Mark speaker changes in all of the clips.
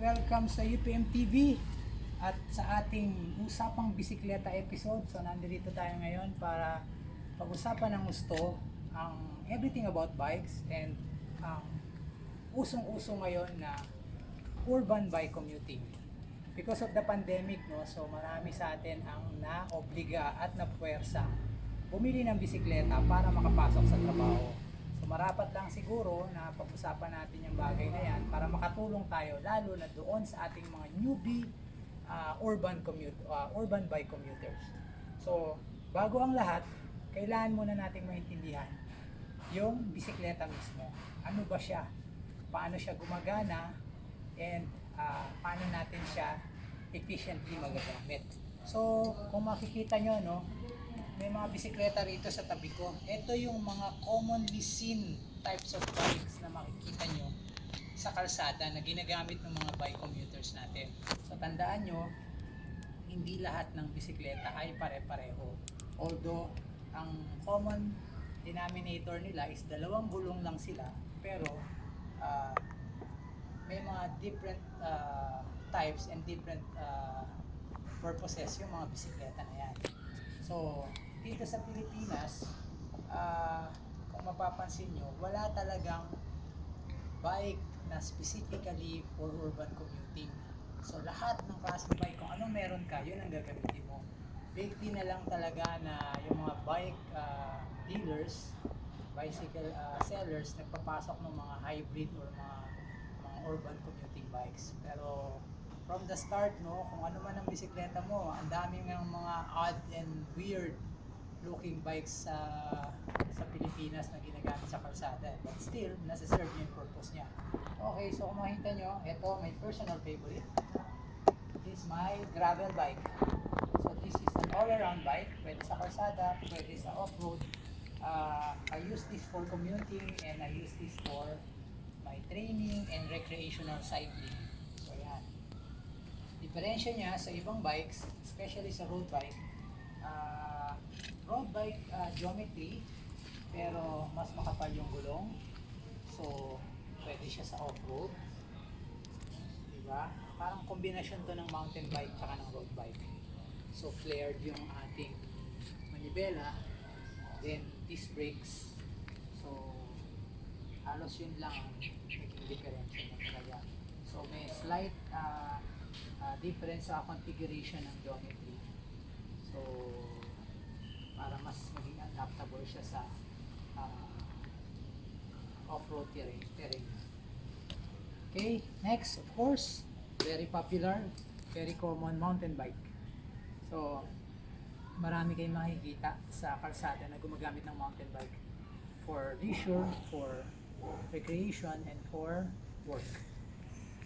Speaker 1: welcome sa UPM TV at sa ating usapang bisikleta episode. So nandito tayo ngayon para pag-usapan ng gusto ang everything about bikes and ang usong-uso ngayon na urban bike commuting. Because of the pandemic, no, so marami sa atin ang naobliga at napuwersa bumili ng bisikleta para makapasok sa trabaho. So marapat lang siguro na pag-usapan natin yung bagay na yan para makatulong tayo lalo na doon sa ating mga newbie urban bike commuters. So bago ang lahat, kailangan muna nating maintindihan yung bisikleta mismo. Ano ba siya? Paano siya gumagana? And paano natin siya efficiently magagamit? So kung makikita nyo, no, may mga bisikleta rito sa tabi ko. Ito yung mga commonly seen types of bikes na makikita nyo sa kalsada na ginagamit ng mga bike commuters natin. So tandaan nyo, hindi lahat ng bisikleta ay pare-pareho. Although ang common denominator nila is dalawang gulong lang sila, pero may mga different types and different purposes yung mga bisikleta na yan. So, dito sa Pilipinas, kung mapapansin nyo, wala talagang bike na specifically for urban commuting. So, lahat ng klaseng bike, kung anong meron ka, yun ang gagamitin mo. Bigti na lang talaga na yung mga bike dealers, bicycle sellers, nagpapasok ng mga hybrid or mga urban commuting bikes. Pero, from the start, no, kung ano man ang bisikleta mo, ang daming ng mga odd and weird looking bikes sa Pilipinas na ginagamit sa kalsada. But still, nasa-serve yung purpose niya. Okay, so kung makita nyo, ito, my personal favorite. This is my gravel bike. So this is an all-around bike. Pwede sa kalsada, pwede sa off-road. I use this for commuting and I use this for my training and recreational cycling. So yan. Diferensya niya sa ibang bikes, especially sa road bike, geometry, pero mas makapal yung gulong. So, pwede siya sa off-road. Diba? Parang kombinasyon to ng mountain bike tsaka ng road bike. So, flared yung ating manibela, then disc brakes. So, halos yun lang ang naging diferensya na talaga. So, may slight difference sa configuration ng geometry. So, para mas maging adaptable siya sa off-road terrain. Okay, next, of course, very popular, very common mountain bike. So, marami kayong makikita sa kalsada na gumagamit ng mountain bike for leisure, for recreation, and for work.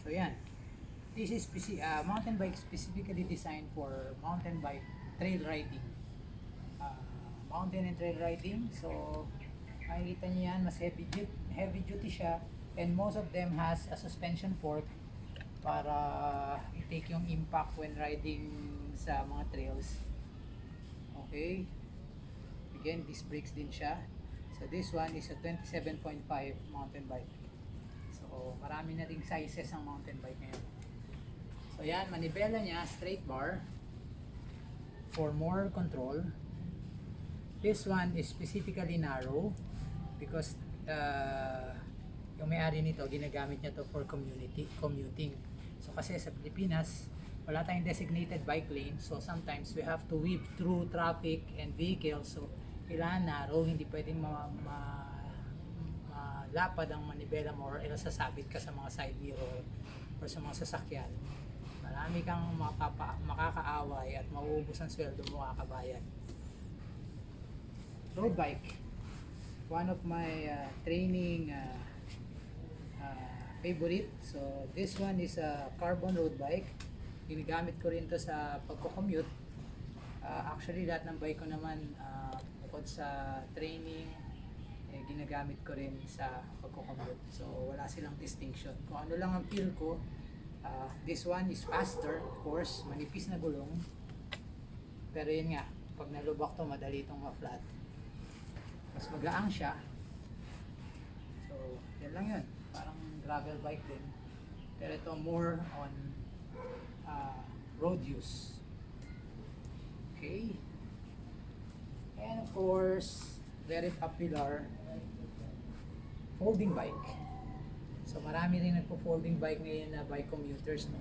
Speaker 1: So, yan. This is mountain bike specifically designed for mountain bike trail riding. Mountain and trail riding. So, makikita niyo yan, mas heavy duty siya, and most of them has a suspension fork para i-take yung impact when riding sa mga trails. Okay. Again, disc brakes din siya. So, this one is a 27.5 mountain bike. So, marami na ring sizes ang mountain bike ngayon. So yan, manibela niya, straight bar for more control. This one is specifically narrow because yung may-ari nito, ginagamit niya to for commuting. So kasi sa Pilipinas, wala tayong designated bike lane, so sometimes we have to weave through traffic and vehicles. So kailangan narrow, hindi pwedeng malapad ang manibela mo or sasabit ka sa mga side mirror or sa mga sasakyan. Marami kang makakaaway at mauubos ang sweldo mo, kakabayan. Road bike. One of my training favorite. So this one is a carbon road bike. Ginagamit ko rin to sa pagko-commute. Actually, lahat ng bike ko naman bukod sa training, ginagamit ko rin sa pagko-commute. So wala silang distinction. Kung ano lang ang feel ko, this one is faster, of course, manipis na gulong. Pero yun nga, pag nalubak to, madali itong ma-flat. Mas magaang siya. So, yan lang yun. Parang gravel bike din. Pero ito more on road use. Okay. And of course, very popular, folding bike. So marami rin nagpo-folding bike ngayon na bike commuters, no?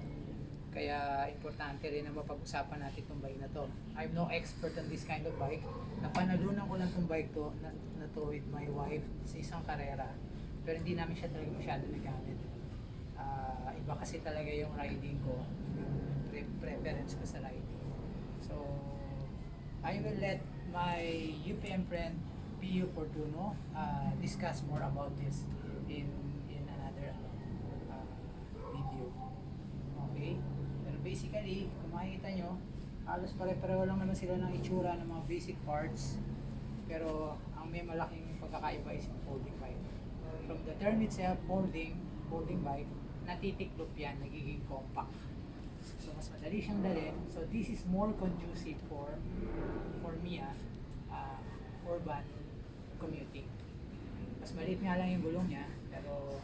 Speaker 1: Kaya importante rin na mapag-usapan natin itong bike na to. I'm no expert on this kind of bike. Napanalunan ko lang itong bike to, na to with my wife sa isang karera. Pero hindi namin siya talaga masyado nagamit. Iba kasi talaga yung riding ko, yung preference ko sa riding. So, I will let my UPM friend PU Fortuno discuss more about this in another video. Okay? Pero basically, kung makikita nyo, halos pare-pareho lang naman sila ng itsura ng mga basic parts. Pero ang may malaking pagkakaiba is yung folding bike. From the term itself, folding bike, natitiklop yan, nagiging compact. So mas madali siyang dalhin. So this is more conducive for me, urban commuting. Mas maliit nga lang yung gulong niya, pero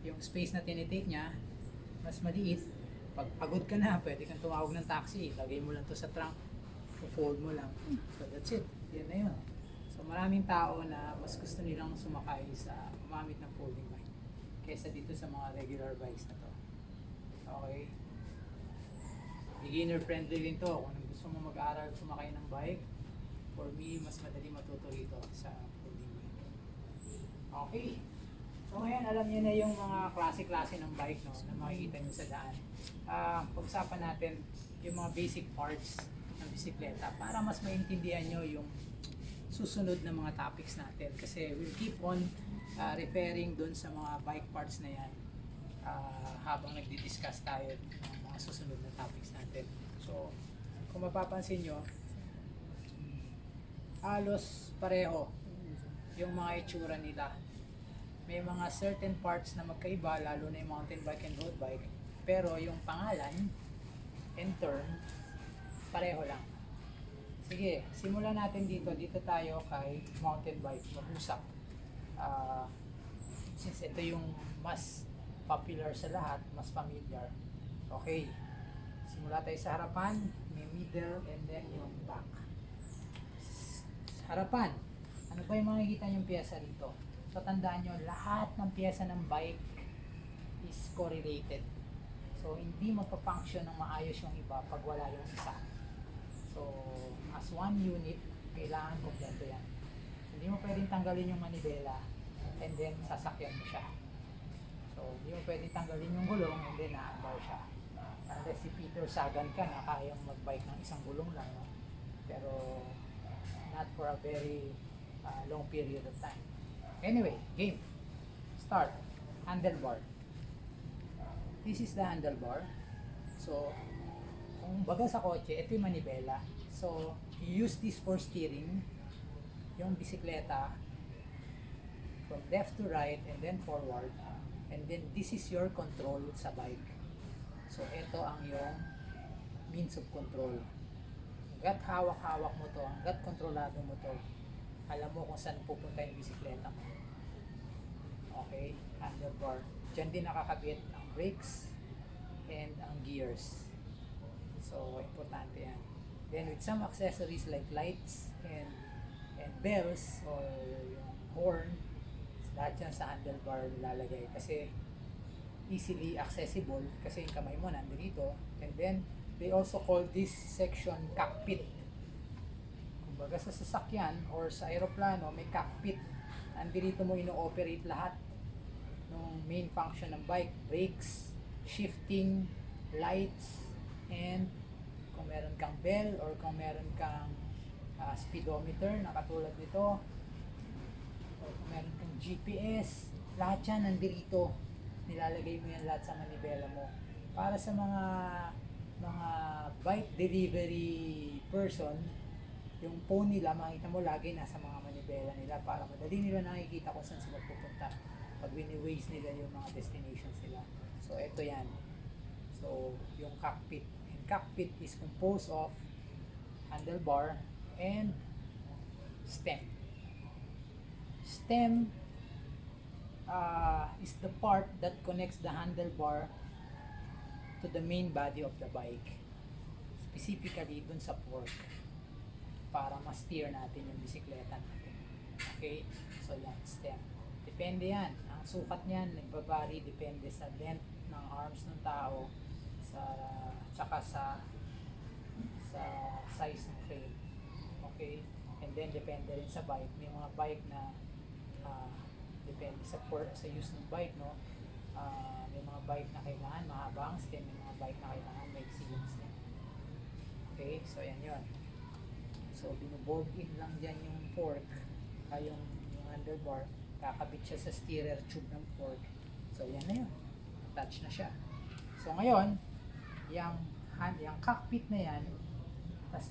Speaker 1: yung space na tinitake niya, mas maliit. Pag pagod ka na, pwede kang tumawag ng taxi, lagay mo lang to sa trunk, fold mo lang. So that's it, yan na yun. So maraming tao na mas gusto nilang sumakay sa gumamit ng folding bike kaysa dito sa mga regular bikes na to. Okay? Beginner friendly din to. Kung gusto mo mag-aaral sumakay ng bike, for me, mas madali matuto rito sa folding bike. Okay? So ngayon, alam niyo na yung mga klase-klase ng bike, no, na makikita niyo sa daan. Pag-usapan natin yung mga basic parts ng bisikleta para mas maintindihan niyo yung susunod na mga topics natin. Kasi we'll keep on referring dun sa mga bike parts na yan habang nagdi-discuss tayo ng mga susunod na topics natin. So, kung mapapansin nyo, halos pareho yung mga itsura nila. May mga certain parts na magkaiba, lalo na yung mountain bike and road bike, pero yung pangalan and term, pareho lang. Sige, simulan natin dito. Dito tayo kay mountain bike, mag-usap. Since ito yung mas popular sa lahat, mas familiar. Okay, simula tayo sa harapan, may middle, and then yung back. Harapan, ano ba yung makikita yung pyesa rito? So tandaan nyo, lahat ng pyesa ng bike is correlated. So hindi magpa-function ng maayos yung iba pag wala yung isa. So as one unit, kailangan kompleto yan. Hindi mo pwedeng tanggalin yung manibela and then sasakyan mo siya. So hindi mo pwedeng tanggalin yung gulong and then na-unbar siya. Unless si Peter Sagan ka na kayang mag-bike ng isang gulong lang, no? Pero not for a very long period of time. Anyway, game. Start. Handlebar. This is the handlebar. So, kung baga sa kotse, ito yung manibela. So, you use this for steering yung bisikleta from left to right and then forward. And then, this is your control sa bike. So, ito ang yung means of control. Hanggat hawak-hawak mo to, hanggat kontrolado mo to, alam mo kung saan pupunta yung bisikleta mo. Okay, handlebar. Diyan din nakakabit ang brakes and ang gears. So, importante yan. Then, with some accessories like lights and bells or yung horn, lahat yan sa handlebar nilalagay. Kasi, easily accessible kasi yung kamay mo nandito. And then, they also call this section cockpit. Kumbaga sa sasakyan or sa aeroplano, may cockpit. Nandito mo ino-operate lahat ng main function ng bike. Brakes, shifting, lights, and kung meron kang bell or kung meron kang speedometer na katulad nito, or kung meron kang GPS, lahat yan nandito. Nilalagay mo yan lahat sa manibela mo. Para sa mga bike delivery person, yung phone nila, makita mo lagi nasa mga manibela nila para madali nila nakikita kung saan sila pupunta pag wini-waze nila yung mga destinations nila. So, ito yan. So, yung cockpit. And cockpit is composed of handlebar and stem. Stem, is the part that connects the handlebar to the main body of the bike. Specifically dun sa fork para ma-steer natin yung bisikleta natin. Okay? So yan, stem. Depende yan. Ang sukat niyan, nagbabari depende sa length ng arms ng tao, tsaka sa size ng frame. Okay? And then depende rin sa bike. May mga bike na depende sa use ng bike, no? May mga bike na kailangan mahaba ang stem, may mga bike na kailangan maiksi yung stem. Okay? So yan yun. So binubob in lang dyan yung fork, yung handlebar, kakabit siya sa steerer tube ng fork. So yan na yun. Attach na siya. So ngayon, yung cockpit na yan, tas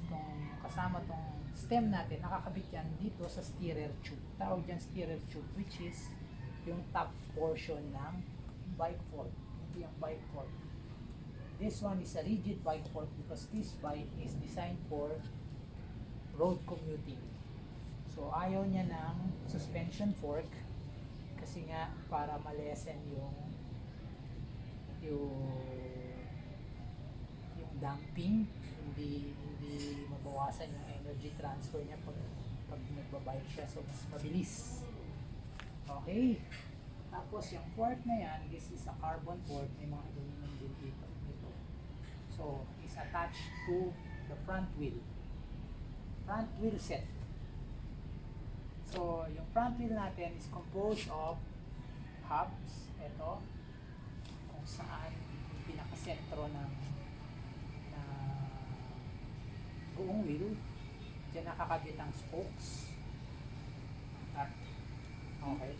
Speaker 1: kasama tong stem natin, nakakabit yan dito sa steerer tube. Tawag dyan steerer tube, which is yung top portion ng bike fork. Ito yung bike fork. This one is a rigid bike fork because this bike is designed for road commuting. So ayaw niya ng suspension fork kasi nga para malesen yung damping, hindi mabawasan yung energy transfer niya pag nagbabike siya, so mas mabilis. Okay, tapos yung fork na yan, this is a carbon fork, may mga aluminum din dito. So is attached to the front wheel set. So yung front wheel natin is composed of hubs, ito kung saan yung pinakasentro ng buong wheel. Diyan nakakabit ang spokes. At okay,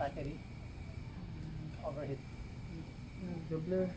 Speaker 1: battery overhead,
Speaker 2: Doubler.